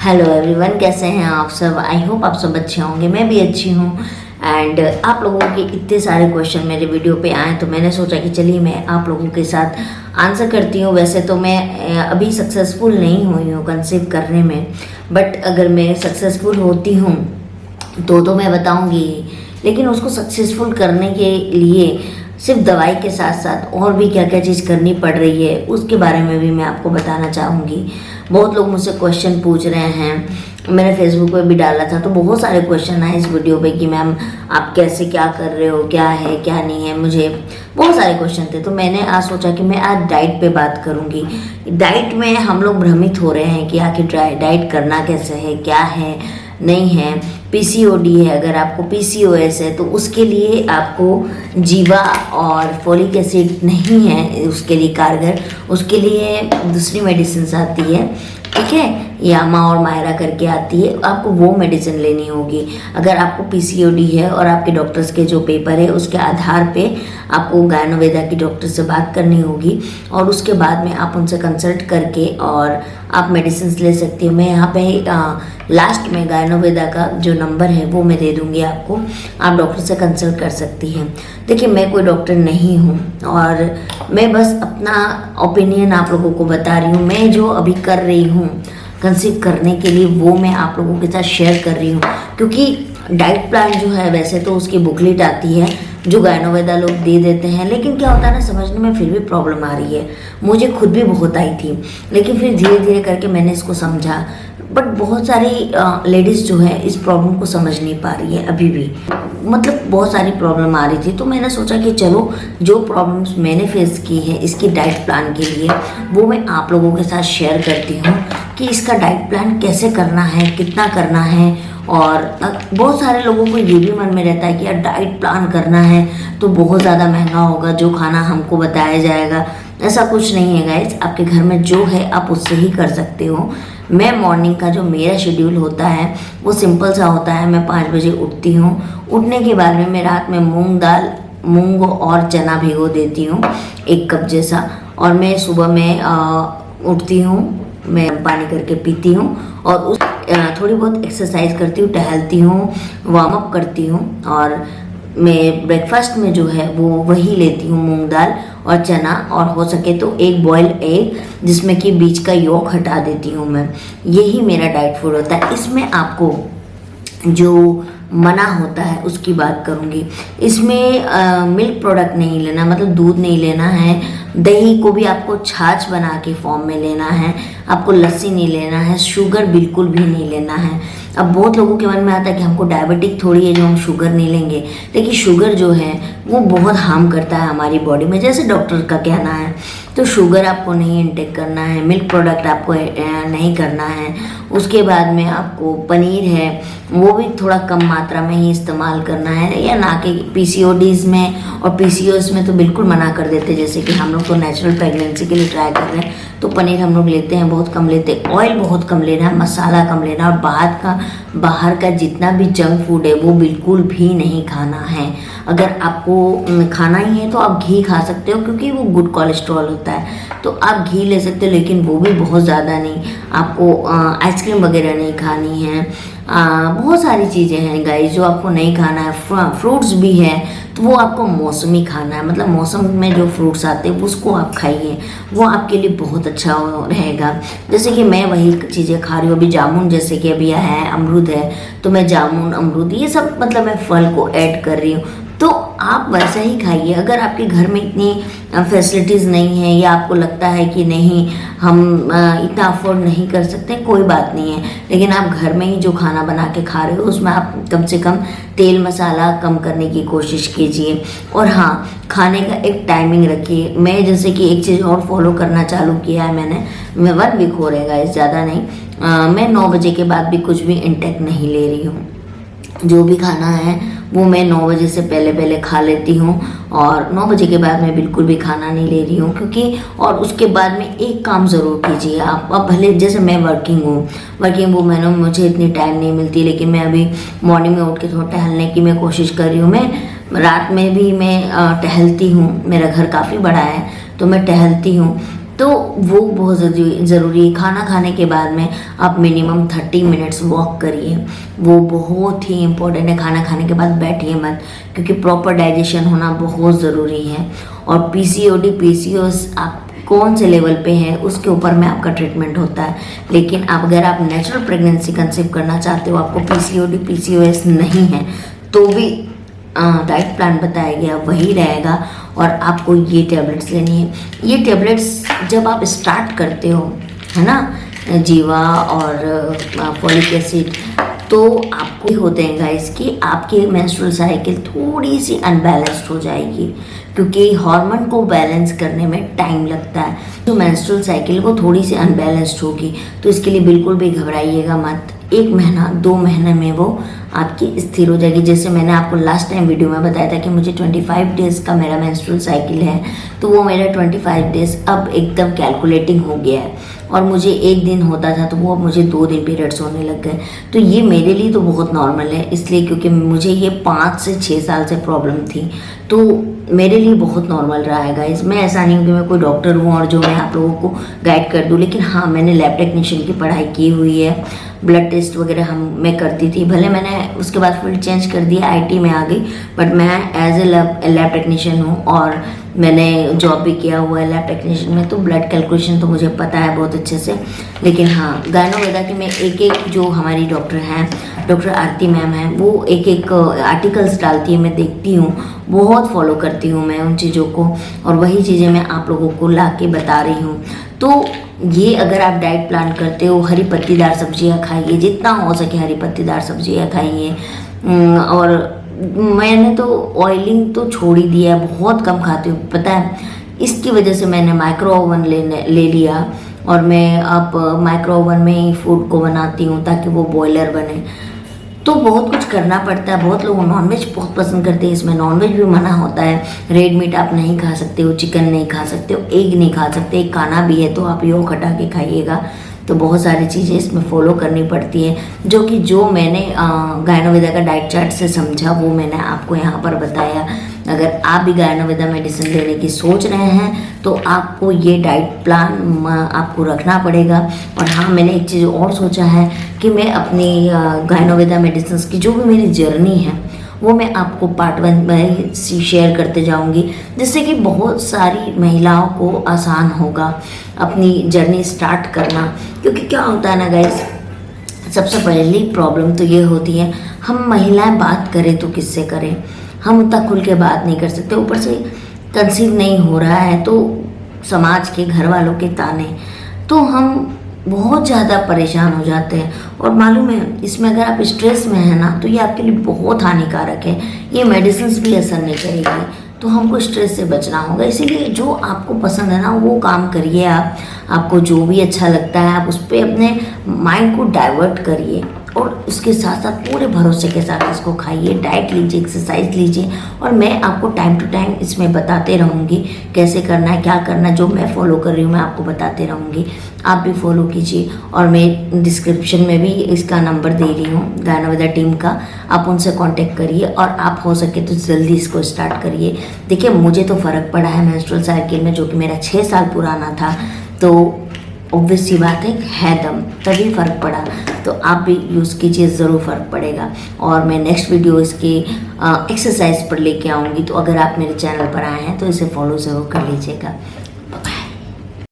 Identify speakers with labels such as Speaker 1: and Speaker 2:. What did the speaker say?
Speaker 1: Hello everyone, कैसे हैं आप सब। आई होप आप सब अच्छे होंगे, मैं भी अच्छी हूँ। एंड आप लोगों के इतने सारे क्वेश्चन मेरे वीडियो पे आए तो मैंने सोचा कि चलिए मैं आप लोगों के साथ आंसर करती हूँ। वैसे तो मैं अभी सक्सेसफुल नहीं हुई हूँ कंसीव करने में, बट अगर मैं सक्सेसफुल होती हूँ तो मैं बताऊँगी। लेकिन उसको सक्सेसफुल करने के लिए सिर्फ दवाई के साथ साथ और भी क्या क्या चीज़ करनी पड़ रही है उसके बारे में भी मैं आपको बताना चाहूँगी। बहुत लोग मुझसे क्वेश्चन पूछ रहे हैं, मैंने फेसबुक पे भी डाला था तो बहुत सारे क्वेश्चन आए इस वीडियो पे कि मैम आप कैसे क्या कर रहे हो, क्या है क्या नहीं है, मुझे बहुत सारे क्वेश्चन थे। तो मैंने आज सोचा कि मैं आज डाइट पे बात करूँगी। डाइट में हम लोग भ्रमित हो रहे हैं कि आखिर डाइट करना कैसे है, क्या है नहीं है। पीसीओडी है, अगर आपको पीसीओएस है तो उसके लिए आपको जीवा और फोलिक एसिड नहीं है उसके लिए कारगर, उसके लिए दूसरी मेडिसिन आती है, ठीक है, यामा और मायरा करके आती है, आपको वो मेडिसिन लेनी होगी। अगर आपको पीसीओडी है और आपके डॉक्टर्स के जो पेपर है उसके आधार पे आपको गायनोवेदा की डॉक्टर से बात करनी होगी और उसके बाद में आप उनसे कंसल्ट करके और आप मेडिसिन ले सकती हो। मैं यहाँ पे लास्ट में गायनोवेदा का जो नंबर है वो मैं दे दूँगी आपको, आप डॉक्टर से कंसल्ट कर सकती हैं। देखिए, मैं कोई डॉक्टर नहीं हूँ और मैं बस अपना ओपिनियन आप लोगों को बता रही हूँ। मैं जो अभी कर रही हूँ कंसीव करने के लिए वो मैं आप लोगों के साथ शेयर कर रही हूँ, क्योंकि डाइट प्लान जो है वैसे तो उसकी बुकलेट आती है जो गायनोवेदा लोग दे देते हैं, लेकिन क्या होता है ना, समझने में फिर भी प्रॉब्लम आ रही है। मुझे खुद भी बहुत आई थी, लेकिन फिर धीरे धीरे करके मैंने इसको समझा। बट बहुत सारी लेडीज़ जो है इस प्रॉब्लम को समझ नहीं पा रही है अभी भी, मतलब बहुत सारी प्रॉब्लम आ रही थी। तो मैंने सोचा कि चलो जो प्रॉब्लम्स मैंने फेस की है इसकी डाइट प्लान के लिए वो मैं आप लोगों के साथ शेयर करती हूँ कि इसका डाइट प्लान कैसे करना है, कितना करना है। और बहुत सारे लोगों को ये भी मन में रहता है कि यार डाइट प्लान करना है तो बहुत ज़्यादा महंगा होगा, जो खाना हमको बताया जाएगा। ऐसा कुछ नहीं है गाइस, आपके घर में जो है आप उससे ही कर सकते हो। मैं मॉर्निंग का जो मेरा शेड्यूल होता है वो सिंपल सा होता है। मैं 5 बजे उठती हूँ, उठने के बाद में मैं रात में मूंग और चना भिगो देती हूँ 1 कप जैसा, और मैं सुबह में उठती हूँ, मैं पानी करके पीती हूँ और उस थोड़ी बहुत एक्सरसाइज करती हूँ, टहलती हूँ, वार्म अप करती हूँ। और मैं ब्रेकफास्ट में जो है वो वही लेती हूँ, मूंग दाल और चना, और हो सके तो एक बॉइल्ड एग जिसमें कि बीच का यॉक हटा देती हूँ मैं। यही मेरा डाइट फूड होता है। इसमें आपको जो मना होता है उसकी बात करूँगी। इसमें मिल्क प्रोडक्ट नहीं लेना, मतलब दूध नहीं लेना है। दही को भी आपको छाछ बना के फॉर्म में लेना है, आपको लस्सी नहीं लेना है, शुगर बिल्कुल भी नहीं लेना है। अब बहुत लोगों के मन में आता है कि हमको डायबिटिक थोड़ी है जो हम शुगर नहीं लेंगे, लेकिन शुगर जो है वो बहुत हार्म करता है हमारी बॉडी में, जैसे डॉक्टर का कहना है। तो शुगर आपको नहीं इंटेक करना है, मिल्क प्रोडक्ट आपको नहीं करना है। उसके बाद में आपको पनीर है वो भी थोड़ा कम मात्रा में ही इस्तेमाल करना है, या ना कि पीसीओडीज़ में और पीसीओएस में तो बिल्कुल मना कर देते। जैसे कि हम लोग तो नेचुरल प्रेगनेंसी के लिए ट्राई कर रहे हैं तो पनीर हम लोग लेते हैं, बहुत कम लेते हैं। ऑयल बहुत कम लेना है, मसाला कम लेना, और बाहर का जितना भी जंक फूड है वो बिल्कुल भी नहीं खाना है। अगर आपको खाना ही है तो आप घी खा सकते हो क्योंकि वो गुड कोलेस्ट्रॉल होता है, तो आप घी ले सकते हो, लेकिन वो भी बहुत ज़्यादा नहीं। आपको आइसक्रीम वगैरह नहीं खानी है। बहुत सारी चीज़ें हैं गाइस जो आपको नहीं खाना है। फ्रूट्स भी है तो वो आपको मौसमी खाना है, मतलब मौसम में जो फ्रूट्स आते हैं उसको आप खाइए, वो आपके लिए बहुत अच्छा रहेगा। जैसे कि मैं वही चीज़ें खा रही हूँ अभी, जामुन जैसे कि अभी है, अमरूद है तो मैं जामुन अमरूद ये सब मतलब मैं फल को ऐड कर रही हूँ। तो आप वैसा ही खाइए। अगर आपके घर में इतनी फैसिलिटीज़ नहीं है या आपको लगता है कि नहीं हम इतना अफोर्ड नहीं कर सकते, कोई बात नहीं है, लेकिन आप घर में ही जो खाना बना के खा रहे हो उसमें आप कम से कम तेल मसाला कम करने की कोशिश कीजिए। और हाँ, खाने का एक टाइमिंग रखिए। मैं जैसे कि एक चीज़ और फॉलो करना चालू किया है मैंने, मैं 1 वीक हो रहेगा, इस ज़्यादा नहीं। मैं 9 बजे के बाद भी कुछ भी इंटेक नहीं ले रही हूँ। जो भी खाना है वो मैं 9 बजे से पहले खा लेती हूँ, और 9 बजे के बाद मैं बिल्कुल भी खाना नहीं ले रही हूँ। क्योंकि और उसके बाद में एक काम ज़रूर कीजिए आप। अब भले जैसे मैं वर्किंग वूमेन हूँ, मुझे इतनी टाइम नहीं मिलती, लेकिन मैं अभी मॉर्निंग में उठ के थोड़ा टहलने की मैं कोशिश कर रही हूँ। मैं रात में भी मैं टहलती हूँ, मेरा घर काफ़ी बड़ा है तो मैं टहलती हूँ। तो वो बहुत ज़रूरी है। खाना खाने के बाद में आप मिनिमम 30 मिनट्स वॉक करिए, वो बहुत ही इम्पोर्टेंट है। खाना खाने के बाद बैठिए मत, क्योंकि प्रॉपर डाइजेशन होना बहुत ज़रूरी है। और पीसीओडी पीसीओएस आप कौन से लेवल पे है उसके ऊपर में आपका ट्रीटमेंट होता है। लेकिन अगर आप नेचुरल प्रेगनेंसी कंसीव करना चाहते हो, आपको पीसीओडी पीसीओएस नहीं है, तो भी डाइट प्लान बताया गया वही रहेगा और आपको ये टैबलेट्स लेनी है। ये टैबलेट्स जब आप स्टार्ट करते हो, है ना, जीवा और फॉलिक एसिड, तो आपको होते हैं गाइस कि आपकी मेंस्ट्रुअल साइकिल थोड़ी सी अनबैलेंस्ड हो जाएगी, क्योंकि हार्मोन को बैलेंस करने में टाइम लगता है। तो मेंस्ट्रुअल साइकिल को थोड़ी सी अनबैलेंस्ड होगी, तो इसके लिए बिल्कुल भी घबराइएगा मत। 1 महीना 2 महीने में वो आपकी स्थिर हो जाएगी। जैसे मैंने आपको लास्ट टाइम वीडियो में बताया था कि मुझे 25 डेज़ का मेरा मेंस्ट्रुअल साइकिल है, तो वो मेरा 25 डेज़ अब एकदम कैलकुलेटिंग हो गया है। और मुझे 1 दिन होता था तो वो अब मुझे 2 दिन पीरियड्स होने लग गए। तो ये मेरे लिए तो बहुत नॉर्मल है, इसलिए क्योंकि मुझे ये 5 से 6 साल से प्रॉब्लम थी, तो मेरे लिए बहुत नॉर्मल रहा है गाइस। मैं ऐसा नहीं हूँ कि मैं कोई डॉक्टर हूँ और जो मैं आप लोगों को गाइड कर दूँ, लेकिन हाँ, मैंने लैब टेक्नीशियन की पढ़ाई की हुई है। ब्लड टेस्ट वगैरह मैं करती थी, भले मैंने उसके बाद फील्ड चेंज कर दिया, आईटी में आ गई, बट मैं एज ए लैब टेक्नीशियन हूँ और मैंने जॉब भी किया हुआ है लैब टेक्नीशियन में, तो ब्लड कैलकुलेशन तो मुझे पता है बहुत अच्छे से। लेकिन हाँ, गायनोवेदा की मैं एक जो हमारी डॉक्टर हैं, डॉक्टर आरती मैम हैं, वो एक आर्टिकल्स डालती है, मैं देखती हूँ, बहुत फॉलो करती हूँ मैं उन चीज़ों को, और वही चीज़ें मैं आप लोगों को ला के बता रही हूँ। तो ये अगर आप डाइट प्लान करते हो, हरी पत्तीदार सब्जियाँ खाइए, जितना हो सके हरी पत्तीदार सब्जियाँ खाइए। और मैंने तो ऑयलिंग तो छोड़ ही दिया है, बहुत कम खाती हूँ, पता है। इसकी वजह से मैंने माइक्रो ओवन ले लिया, और मैं अब माइक्रो ओवन में ही फूड को बनाती हूँ ताकि वो बॉयलर बने। तो बहुत कुछ करना पड़ता है। बहुत लोग नॉनवेज बहुत पसंद करते हैं, इसमें नॉनवेज भी मना होता है। रेड मीट आप नहीं खा सकते हो, चिकन नहीं खा सकते हो, एग नहीं खा सकते। एक खाना भी है तो आप योग हटा के खाइएगा। तो बहुत सारी चीज़ें इसमें फॉलो करनी पड़ती है, जो मैंने गायनोवेदा का डाइट चार्ट से समझा, वो मैंने आपको यहाँ पर बताया। अगर आप भी गायनोवेदा मेडिसिन लेने की सोच रहे हैं तो आपको ये डाइट प्लान आपको रखना पड़ेगा। और हाँ, मैंने एक चीज़ और सोचा है कि मैं अपनी गायनोवेदा मेडिसिन की जो भी मेरी जर्नी है वो मैं आपको पार्ट 1 में शेयर करते जाऊंगी, जिससे कि बहुत सारी महिलाओं को आसान होगा अपनी जर्नी स्टार्ट करना। क्योंकि क्या होता है ना गाइस, सबसे पहली प्रॉब्लम तो ये होती है, हम महिलाएं बात करें तो किससे करें, हम उतना खुल के बात नहीं कर सकते। ऊपर से कंसीव नहीं हो रहा है तो समाज के, घर वालों के ताने, तो हम बहुत ज़्यादा परेशान हो जाते हैं। और मालूम है, इसमें अगर आप स्ट्रेस में हैं ना, तो ये आपके लिए बहुत हानिकारक है। ये मेडिसिन भी असर नहीं करेगी, तो हमको स्ट्रेस से बचना होगा। इसीलिए जो आपको पसंद है ना, वो काम करिए आप। आपको जो भी अच्छा लगता है आप उस पर अपने माइंड को डाइवर्ट करिए, और उसके साथ साथ पूरे भरोसे के साथ इसको खाइए, डाइट लीजिए, एक्सरसाइज लीजिए। और मैं आपको टाइम टू टाइम इसमें बताते रहूँगी कैसे करना है, क्या करना है। जो मैं फॉलो कर रही हूँ मैं आपको बताते रहूँगी, आप भी फॉलो कीजिए। और मैं डिस्क्रिप्शन में भी इसका नंबर दे रही हूँ गायनोवेदा टीम का, आप उनसे कांटेक्ट करिए और आप हो सके तो जल्दी इसको स्टार्ट करिए। देखिए, मुझे तो फ़र्क पड़ा है मेंस्ट्रुअल साइकिल में, जो कि मेरा 6 साल पुराना था। तो ऑब्वियस सी बात है दम, तभी फ़र्क पड़ा। तो आप भी यूज़ कीजिए, ज़रूर फ़र्क पड़ेगा। और मैं नेक्स्ट वीडियो इसकी एक्सरसाइज पर लेके आऊँगी, तो अगर आप मेरे चैनल पर आए हैं तो इसे फॉलो ज़रूर कर लीजिएगा।